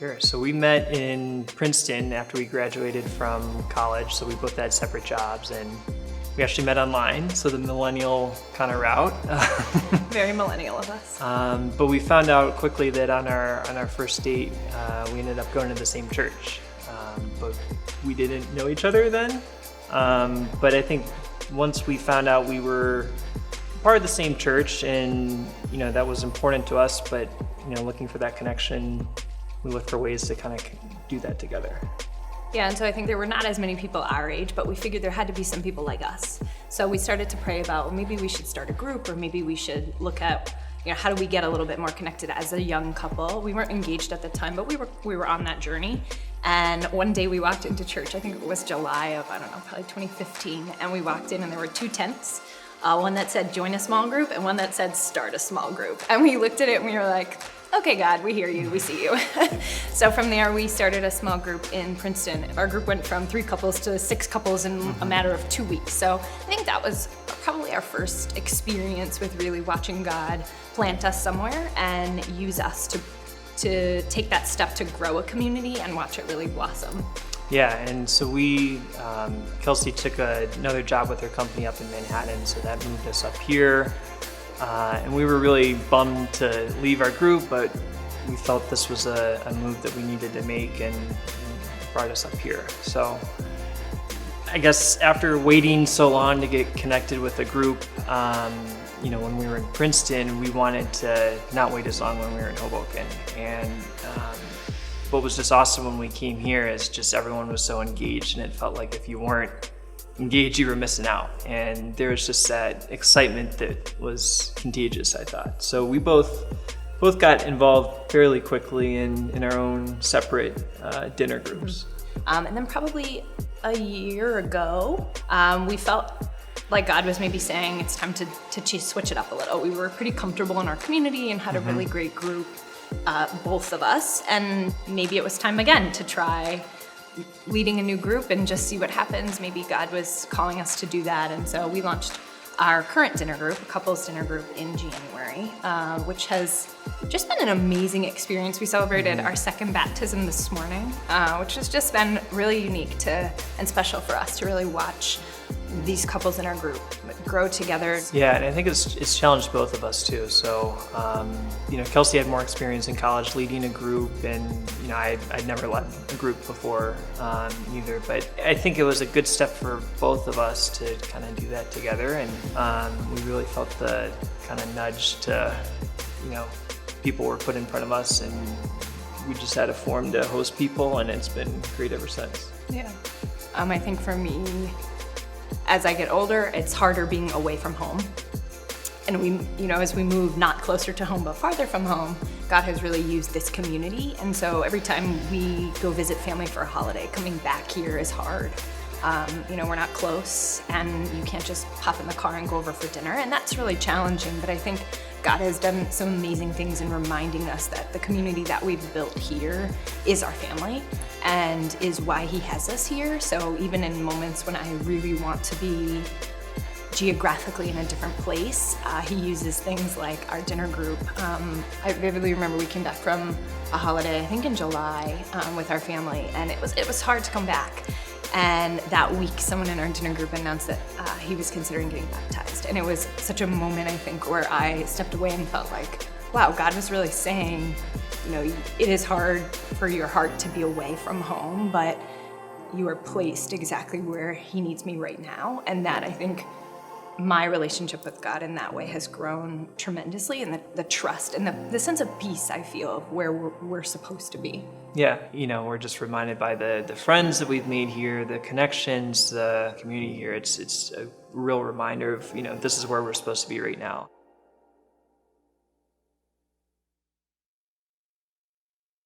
Sure. So we met in Princeton after we graduated from college. So we both had separate jobs, and we actually met online. So the millennial kind of route. Very millennial of us. But we found out quickly that on our first date, we ended up going to the same church. But we didn't know each other then. But I think once we found out we were part of the same church, and that was important to us. But looking for that connection, we looked for ways to kind of do that together. Yeah, and so I think there were not as many people our age, but we figured there had to be some people like us. So we started to pray about, well, maybe we should start a group, or maybe we should look at, how do we get a little bit more connected as a young couple. We weren't engaged at the time, but we were on that journey. And one day we walked into church, I think it was July of, probably 2015, and we walked in and there were two tents. One that said join a small group and one that said start a small group. And we looked at it and we were like, okay, God, we hear you, we see you. So from there, we started a small group in Princeton. Our group went from 3 couples to 6 couples in a matter of 2 weeks. So I think that was probably our first experience with really watching God plant us somewhere and use us to take that step to grow a community and watch it really blossom. Yeah, and so Kelsey took another job with her company up in Manhattan, so that moved us up here. And we were really bummed to leave our group, but we felt this was a move that we needed to make, and brought us up here. So I guess after waiting so long to get connected with a group, when we were in Princeton, we wanted to not wait as long when we were in Hoboken. And what was just awesome when we came here is just everyone was so engaged, and it felt like if you weren't engaged, you were missing out. And there was just that excitement that was contagious, I thought. So we both got involved fairly quickly in our own separate dinner groups. And then probably a year ago, we felt like God was maybe saying it's time to switch it up a little. We were pretty comfortable in our community and had a really great group, both of us, and maybe it was time again to try leading a new group and just see what happens. Maybe God was calling us to do that, and so we launched our current dinner group, a couples dinner group, in January, which has just been an amazing experience. We celebrated our second baptism this morning, which has just been really unique and special for us to really watch these couples in our group grow together. Yeah, and I think it's challenged both of us too. So, Kelsey had more experience in college leading a group, and I'd never led a group before either. But I think it was a good step for both of us to kind of do that together, and we really felt the kind of nudge to, people were put in front of us, and we just had a forum to host people, and it's been great ever since. Yeah, I think for me, as I get older, it's harder being away from home. And we, as we move not closer to home, but farther from home, God has really used this community. And so every time we go visit family for a holiday, coming back here is hard. We're not close, and you can't just hop in the car and go over for dinner. And that's really challenging. But I think God has done some amazing things in reminding us that the community that we've built here is our family and is why He has us here. So even in moments when I really want to be geographically in a different place, He uses things like our dinner group. I vividly remember we came back from a holiday, I think in July, with our family, and it was hard to come back. And that week, someone in our dinner group announced that he was considering getting baptized. And it was such a moment, I think, where I stepped away and felt like, wow, God was really saying, it is hard for your heart to be away from home, but you are placed exactly where He needs me right now. And that, I think, my relationship with God in that way has grown tremendously, and the trust and the sense of peace I feel of where we're supposed to be. Yeah, we're just reminded by the friends that we've made here, the connections, the community here. It's a real reminder of, this is where we're supposed to be right now.